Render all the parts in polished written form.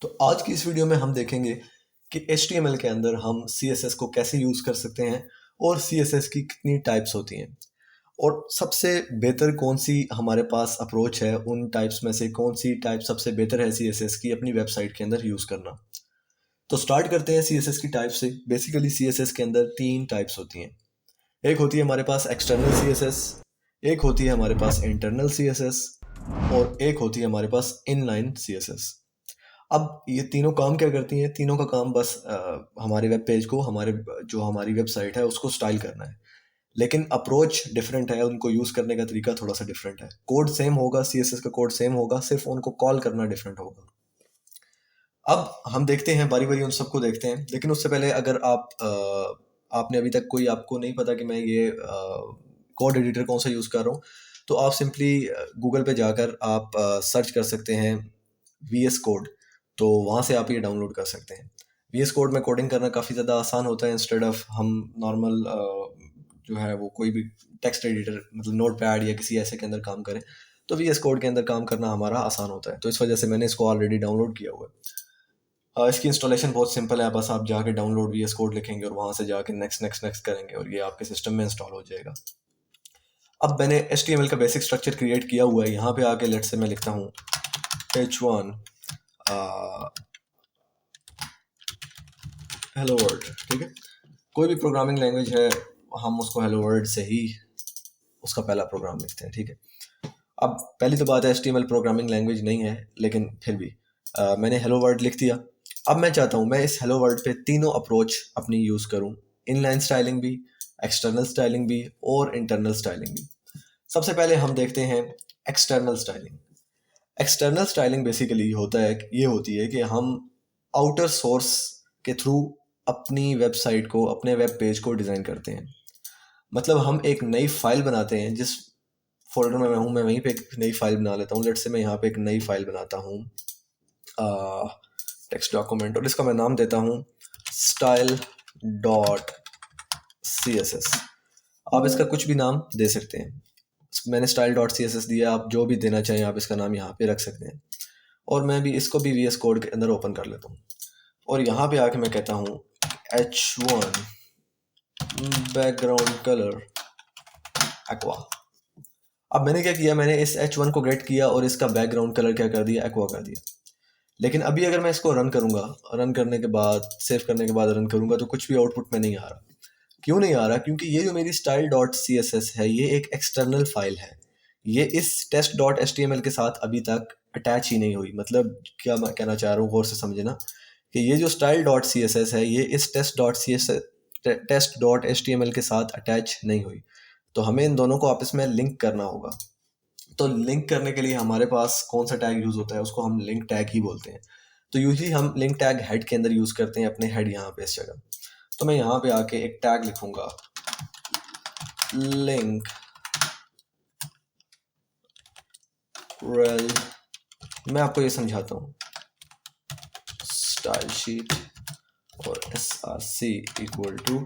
तो आज की इस वीडियो में हम देखेंगे कि HTML के अंदर हम CSS को कैसे यूज़ कर सकते हैं और CSS की कितनी टाइप्स होती हैं और सबसे बेहतर कौन सी हमारे पास अप्रोच है, उन टाइप्स में से कौन सी टाइप सबसे बेहतर है CSS की अपनी वेबसाइट के अंदर यूज़ करना। तो स्टार्ट करते हैं CSS की टाइप से। बेसिकली CSS के अंदर 3 टाइप्स होती हैं। एक होती है हमारे पास एक्सटर्नल CSS, एक होती है हमारे पास इंटरनल CSS और एक होती है हमारे पास इनलाइन CSS। अब ये तीनों काम क्या करती हैं? तीनों का काम बस हमारे वेब पेज को हमारी वेबसाइट है उसको स्टाइल करना है, लेकिन अप्रोच डिफरेंट है, उनको यूज़ करने का तरीका थोड़ा सा डिफरेंट है। कोड सेम होगा, CSS का कोड सेम होगा, सिर्फ उनको कॉल करना डिफरेंट होगा। अब हम देखते हैं बारी बारी उन सबको देखते हैं, लेकिन उससे पहले अगर आपने अभी तक कोई आपको नहीं पता कि मैं ये कोड एडिटर कौन सा यूज़ कर रहा हूँ, तो आप सिंपली गूगल पे जाकर आप सर्च कर सकते हैं VS कोड। तो वहाँ से आप ये डाउनलोड कर सकते हैं। VS कोड में कोडिंग करना काफ़ी ज़्यादा आसान होता है। इंस्टेड ऑफ हम नॉर्मल जो है वो कोई भी टेक्स्ट एडिटर मतलब नोट पैड या किसी ऐसे के अंदर काम करें, तो VS कोड के अंदर काम करना हमारा आसान होता है। तो इस वजह से मैंने इसको ऑलरेडी डाउनलोड किया हुआ है। इसकी इंस्टॉलेशन बहुत सिंपल है, बस आप जाके डाउनलोड VS कोड लिखेंगे और वहाँ से जाके नेक्स्ट नेक्स्ट नेक्स्ट करेंगे और ये आपके सिस्टम में इंस्टॉल हो जाएगा। अब मैंने HTML का बेसिक स्ट्रक्चर क्रिएट किया हुआ है। यहाँ पे आके लेट से मैं लिखता हूँ H1 हेलो वर्ल्ड, ठीक है। कोई भी प्रोग्रामिंग लैंग्वेज है, हम उसको हेलो वर्ल्ड से ही उसका पहला प्रोग्राम लिखते हैं, ठीक है। अब पहली तो बात है HTML प्रोग्रामिंग लैंग्वेज नहीं है, लेकिन फिर भी मैंने हेलो वर्ल्ड लिख दिया। अब मैं चाहता हूँ मैं इस हेलो वर्ल्ड पे तीनों अप्रोच अपनी यूज़ करूँ, इनलाइन स्टाइलिंग भी, एक्सटर्नल स्टाइलिंग भी और इंटरनल स्टाइलिंग भी। सबसे पहले हम देखते हैं external styling. External styling basically होता है, ये होती है कि हम आउटर सोर्स के थ्रू अपनी वेबसाइट को, अपने वेब पेज को डिज़ाइन करते हैं। मतलब हम एक नई फाइल बनाते हैं, जिस फोल्डर में मैं हूँ मैं वहीं पे एक नई फाइल बना लेता हूँ। लेट से मैं यहाँ पे एक नई फाइल बनाता हूँ टेक्स्ट डॉक्यूमेंट, और इसका मैं नाम देता हूँ style.css। आप इसका कुछ भी नाम दे सकते हैं। मैंने style.css दिया, आप जो भी देना चाहें आप इसका नाम यहाँ पे रख सकते हैं। और मैं भी इसको भी VS कोड के अंदर ओपन कर लेता हूँ और यहाँ पे आके मैं कहता हूँ H1 बैकग्राउंड कलर एक्वा। अब मैंने क्या किया, मैंने इस H1 को गेट किया और इसका बैकग्राउंड कलर क्या कर दिया, एक्वा कर दिया। लेकिन अभी अगर मैं इसको रन करूंगा, रन करने के बाद, सेव करने के बाद रन करूंगा, तो कुछ भी आउटपुट में नहीं आ रहा। क्यों नहीं आ रहा? क्योंकि ये जो मेरी style.css है ये एक एक्सटर्नल फाइल है। ये इस test.html के साथ अभी तक अटैच ही नहीं हुई। मतलब क्या मैं कहना चाह रहा हूँ, गौर से समझना कि ये जो style.css है ये इस test.html के साथ अटैच नहीं हुई। तो हमें इन दोनों को आपस में लिंक करना होगा। तो लिंक करने के लिए हमारे पास कौन सा टैग यूज़ होता है, उसको हम लिंक टैग ही बोलते हैं। तो यूजली हम लिंक टैग हेड के अंदर यूज़ करते हैं, अपने हेड यहाँ पे इस जगह। तो मैं यहाँ पे आके एक टैग लिखूंगा लिंक रेल। मैं आपको ये समझाता हूँ, स्टाइल शीट और src इक्वल टू,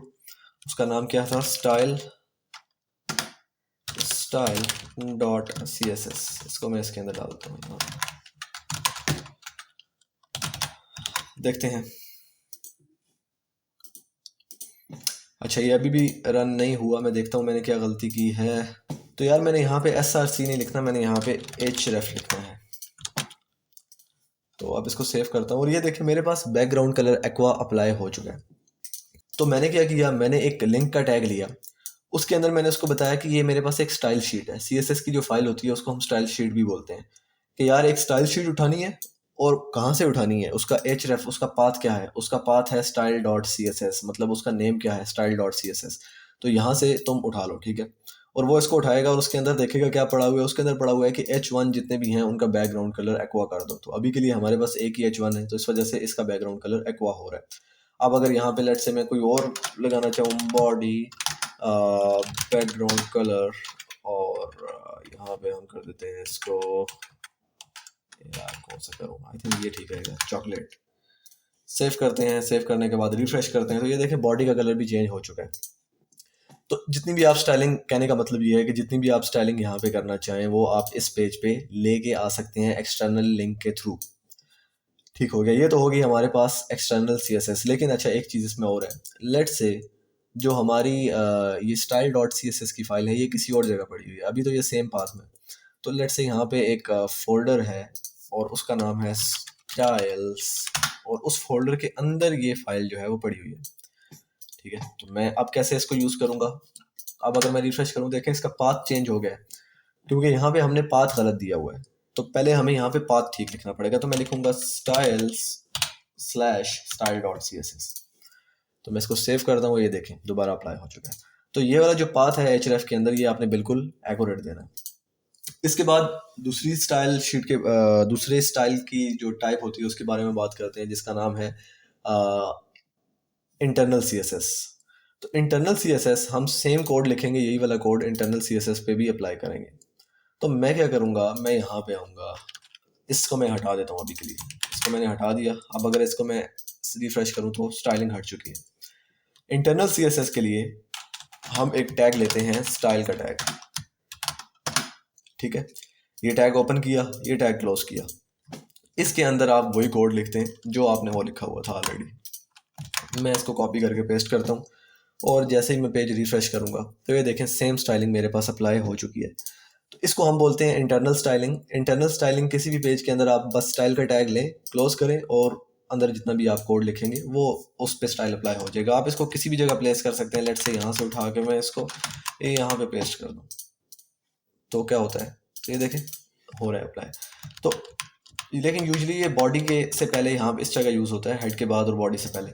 उसका नाम क्या था, style.css। इसको मैं इसके अंदर डालता हूँ। देखते हैं। अच्छा, ये अभी भी रन नहीं हुआ। मैं देखता हूँ मैंने क्या गलती की है। तो यार मैंने यहाँ पे src नहीं लिखना, मैंने यहाँ पे href लिखना है। तो अब इसको सेव करता हूँ और ये देखिए मेरे पास बैकग्राउंड कलर एक्वा अप्लाई हो चुका है। तो मैंने क्या किया, मैंने एक लिंक का टैग लिया, उसके अंदर मैंने उसको बताया कि ये मेरे पास एक स्टाइल शीट है। CSS की जो फाइल होती है उसको हम स्टाइल शीट भी बोलते हैं, कि यार एक स्टाइल शीट उठानी है। और कहाँ से उठानी है, उसका href, उसका पाथ क्या है, उसका पाथ है style.css, मतलब उसका नेम क्या है, style.css। तो यहाँ से तुम उठा लो, ठीक है। और वो इसको उठाएगा और उसके अंदर देखेगा क्या पड़ा हुआ है। उसके अंदर पड़ा हुआ है कि H1 जितने भी हैं उनका बैकग्राउंड कलर एक्वा कर दो। तो अभी के लिए हमारे पास एक ही H1 है, तो इस वजह से इसका बैकग्राउंड कलर एक्वा हो रहा है। अब अगर यहाँ पे लेट से मैं कोई और लगाना चाहूँ, बॉडी बैकग्राउंड कलर, और यहाँ पे हम कर देते हैं इसको, यार कौन सा करूँ, आई थिंक ये ठीक रहेगा, चॉकलेट। सेव करते हैं, सेव करने के बाद रिफ्रेश करते हैं, तो ये देखें बॉडी का कलर भी चेंज हो चुका है। तो जितनी भी आप स्टाइलिंग, कहने का मतलब ये है कि जितनी भी आप स्टाइलिंग यहाँ पे करना चाहें वो आप इस पेज पे लेके आ सकते हैं एक्सटर्नल लिंक के थ्रू। ठीक हो गया, ये तो होगी हमारे पास एक्सटर्नल CSS। लेकिन अच्छा एक चीज़ इसमें और है, लेट्स से जो हमारी ये स्टाइल डॉट CSS की फाइल है ये किसी और जगह पड़ी हुई है, अभी तो ये सेम पाथ में। तो लेट्स से यहाँ पे एक फोल्डर है और उसका नाम है स्टाइल्स, और उस फोल्डर के अंदर ये फाइल जो है वो पड़ी हुई है। ठीक है, तो मैं अब कैसे इसको यूज़ करूँगा? अब अगर मैं रिफ्रेश करूँ, देखें इसका पाथ चेंज हो गया है, क्योंकि यहाँ पे हमने पाथ गलत दिया हुआ है। तो पहले हमें यहाँ पे पाथ ठीक लिखना पड़ेगा। तो मैं लिखूंगा styles/style.css। तो मैं इसको सेव करता हूँ, ये देखें दोबारा अप्लाई हो चुका है। तो ये वाला जो पाथ है href के अंदर, ये आपने बिल्कुल एक्यूरेट देना है। इसके बाद दूसरी स्टाइल शीट के दूसरे स्टाइल की जो टाइप होती है उसके बारे में बात करते हैं, जिसका नाम है इंटरनल CSS। तो इंटरनल CSS हम सेम कोड लिखेंगे, यही वाला कोड इंटरनल CSS पे भी अप्लाई करेंगे। तो मैं क्या करूँगा, मैं यहाँ पे आऊँगा, इसको मैं हटा देता हूँ अभी के लिए। इसको मैंने हटा दिया। अब अगर इसको मैं रिफ्रेश करूँ तो स्टाइलिंग हट चुकी है। इंटरनल CSS के लिए हम एक टैग लेते हैं, स्टाइल का टैग। ठीक है, ये टैग ओपन किया, ये टैग क्लोज किया। इसके अंदर आप वही कोड लिखते हैं जो आपने वो लिखा हुआ था ऑलरेडी। मैं इसको कॉपी करके पेस्ट करता हूँ, और जैसे ही मैं पेज रिफ्रेश करूँगा तो ये देखें सेम स्टाइलिंग मेरे पास अप्लाई हो चुकी है। तो इसको हम बोलते हैं इंटरनल स्टाइलिंग। इंटरनल स्टाइलिंग किसी भी पेज के अंदर आप बस स्टाइल का टैग लें, क्लोज करें, और अंदर जितना भी आप कोड लिखेंगे वो उस पे स्टाइल अप्लाई हो जाएगा। आप इसको किसी भी जगह प्लेस कर सकते हैं। लेट्स से यहाँ से उठा के मैं इसको ये यहाँ पे पेस्ट कर दूँ, तो क्या होता है, ये देखें हो रहा है अप्लाई। तो लेकिन यूजुअली ये बॉडी के से पहले यहाँ इस जगह यूज़ होता है, हेड के बाद और बॉडी से पहले।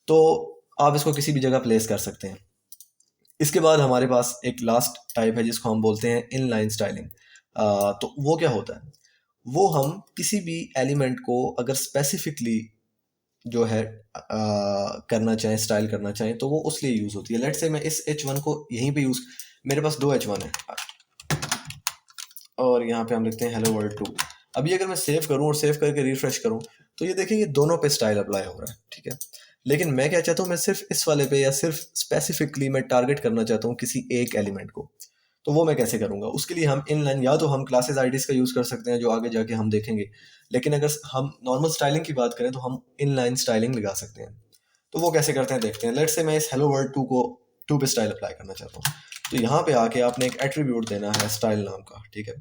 तो आप इसको किसी भी जगह प्लेस कर सकते हैं। इसके बाद हमारे पास एक लास्ट टाइप है जिसको हम बोलते हैं इनलाइन स्टाइलिंग। तो वो क्या होता है, वो हम किसी भी एलिमेंट को अगर स्पेसिफिकली जो है करना चाहें, स्टाइल करना चाहें, तो वो उस लिए यूज़ होती है। लेट्स से मैं इस H1 को यहीं पे यूज़, मेरे पास 2 H1 है, और यहाँ पे हम लिखते हैं हेलो वर्ल्ड 2। अभी अगर मैं सेव करूँ और सेव करके रिफ्रेश करूँ तो ये देखें ये दोनों पे स्टाइल अप्लाई हो रहा है। ठीक है, लेकिन मैं क्या चाहता हूँ, मैं सिर्फ इस वाले पे या सिर्फ स्पेसिफिकली मैं टारगेट करना चाहता हूँ किसी एक एलिमेंट को। तो वो मैं कैसे करूँगा? उसके लिए हम इनलाइन, या तो हम क्लासेस आईडीज का यूज़ कर सकते हैं जो आगे जाके हम देखेंगे, लेकिन अगर हम नॉर्मल स्टाइलिंग की बात करें तो हम इनलाइन स्टाइलिंग लगा सकते हैं। तो वो कैसे करते हैं देखते हैं। लेट्स से मैं इस हेलो वर्ल्ड 2 को 2 पे स्टाइल अप्लाई करना चाहता हूँ। तो यहाँ पे आके आपने एक एट्रीब्यूट देना है स्टाइल नाम का। ठीक है,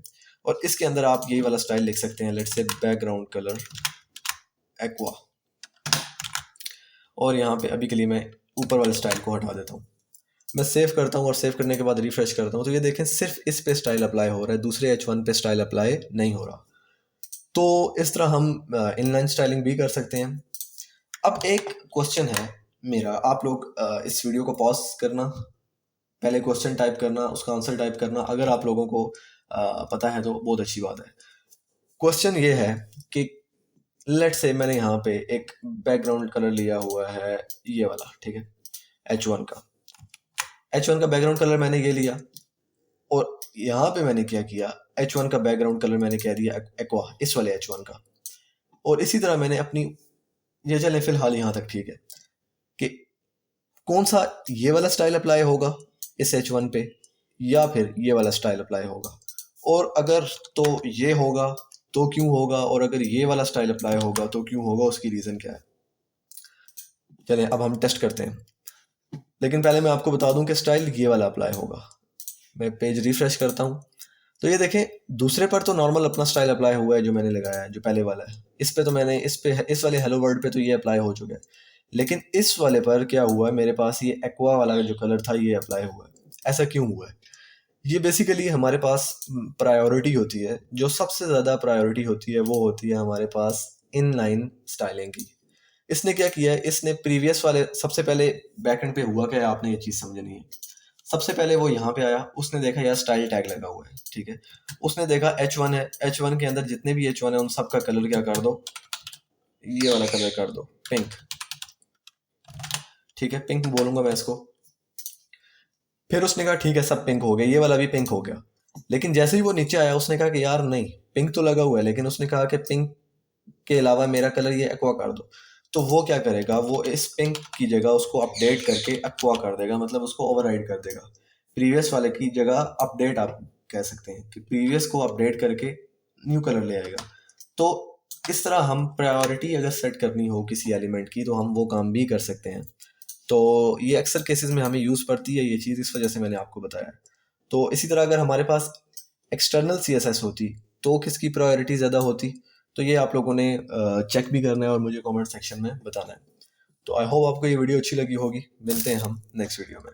और इसके अंदर आप यही वाला स्टाइल लिख सकते हैं, let's say background colour aqua. और यहाँ पे अभी के लिए मैं ऊपर वाले स्टाइल को हटा देता हूँ। मैं सेव करता हूँ और सेव करने के बाद रिफ्रेश करता हूँ तो ये देखें सिर्फ इस पे स्टाइल अप्लाई हो रहा है, दूसरे H1 पे स्टाइल अप्लाई नहीं हो रहा। तो इस तरह हम इनलाइन स्टाइलिंग भी कर सकते हैं। अब एक क्वेश्चन है मेरा, आप लोग इस वीडियो को पॉज करना, पहले क्वेश्चन टाइप करना, उसका आंसर टाइप करना। अगर आप लोगों को पता है तो बहुत अच्छी बात है। क्वेश्चन ये है कि लेट्स से मैंने यहाँ पे एक बैकग्राउंड कलर लिया हुआ है ये वाला। ठीक है, H1 का बैकग्राउंड कलर मैंने ये लिया, और यहाँ पे मैंने क्या किया, H1 का बैकग्राउंड कलर मैंने कह दिया एक्वा, इस वाले H1 का। और इसी तरह मैंने अपनी, ये चले फिलहाल यहाँ तक ठीक है, कि कौन सा ये वाला स्टाइल अप्लाई होगा इस H1 पे, या फिर ये वाला स्टाइल अप्लाई होगा। और अगर तो ये होगा तो क्यों होगा, और अगर ये वाला स्टाइल अप्लाई होगा तो क्यों होगा, उसकी रीज़न क्या है। चलें अब हम टेस्ट करते हैं, लेकिन पहले मैं आपको बता दूं कि स्टाइल ये वाला अप्लाई होगा। मैं पेज रिफ्रेश करता हूँ तो ये देखें दूसरे पर तो नॉर्मल अपना स्टाइल अप्लाई हुआ है जो मैंने लगाया है, जो पहले वाला है। इस पे तो मैंने इस वाले हेलो वर्ल्ड पे तो ये अप्लाई हो चुका है, लेकिन इस वाले पर क्या हुआ है, मेरे पास ये एक्वा वाला जो कलर था ये अप्लाई हुआ है। ऐसा क्यों हुआ है? ये बेसिकली हमारे पास प्रायोरिटी होती है, जो सबसे ज़्यादा प्रायोरिटी होती है वो होती है हमारे पास इनलाइन स्टाइलिंग की। इसने क्या किया है, इसने प्रीवियस वाले, सबसे पहले बैकएंड पे हुआ क्या है आपने ये चीज़ समझनी है। सबसे पहले वो यहाँ पे आया, उसने देखा यार स्टाइल टैग लगा हुआ है। ठीक है, उसने देखा H1 है, H1 के अंदर जितने भी H1 है उन सब का कलर क्या कर दो, ये वाला कलर कर दो, पिंक। ठीक है, पिंक बोलूंगा मैं इसको। फिर उसने कहा ठीक है सब पिंक हो गया, ये वाला भी पिंक हो गया। लेकिन जैसे ही वो नीचे आया उसने कहा कि यार नहीं, पिंक तो लगा हुआ है, लेकिन उसने कहा कि पिंक के अलावा मेरा कलर ये एक्वा कर दो। तो वो क्या करेगा, वो इस पिंक की जगह उसको अपडेट करके एक्वा कर देगा, मतलब उसको ओवरराइड कर देगा। प्रीवियस वाले की जगह अपडेट आप कह सकते हैं कि प्रीवियस को अपडेट करके न्यू कलर ले आएगा। तो किस तरह हम प्रायोरिटी अगर सेट करनी हो किसी एलिमेंट की तो हम वो काम भी कर सकते हैं। तो ये अक्सर केसेस में हमें यूज़ पड़ती है ये चीज़, इस वजह से मैंने आपको बताया। तो इसी तरह अगर हमारे पास एक्सटर्नल CSS होती तो किसकी प्रायोरिटी ज़्यादा होती, तो ये आप लोगों ने चेक भी करना है और मुझे कमेंट सेक्शन में बताना है। तो आई होप आपको ये वीडियो अच्छी लगी होगी। मिलते हैं हम नेक्स्ट वीडियो में।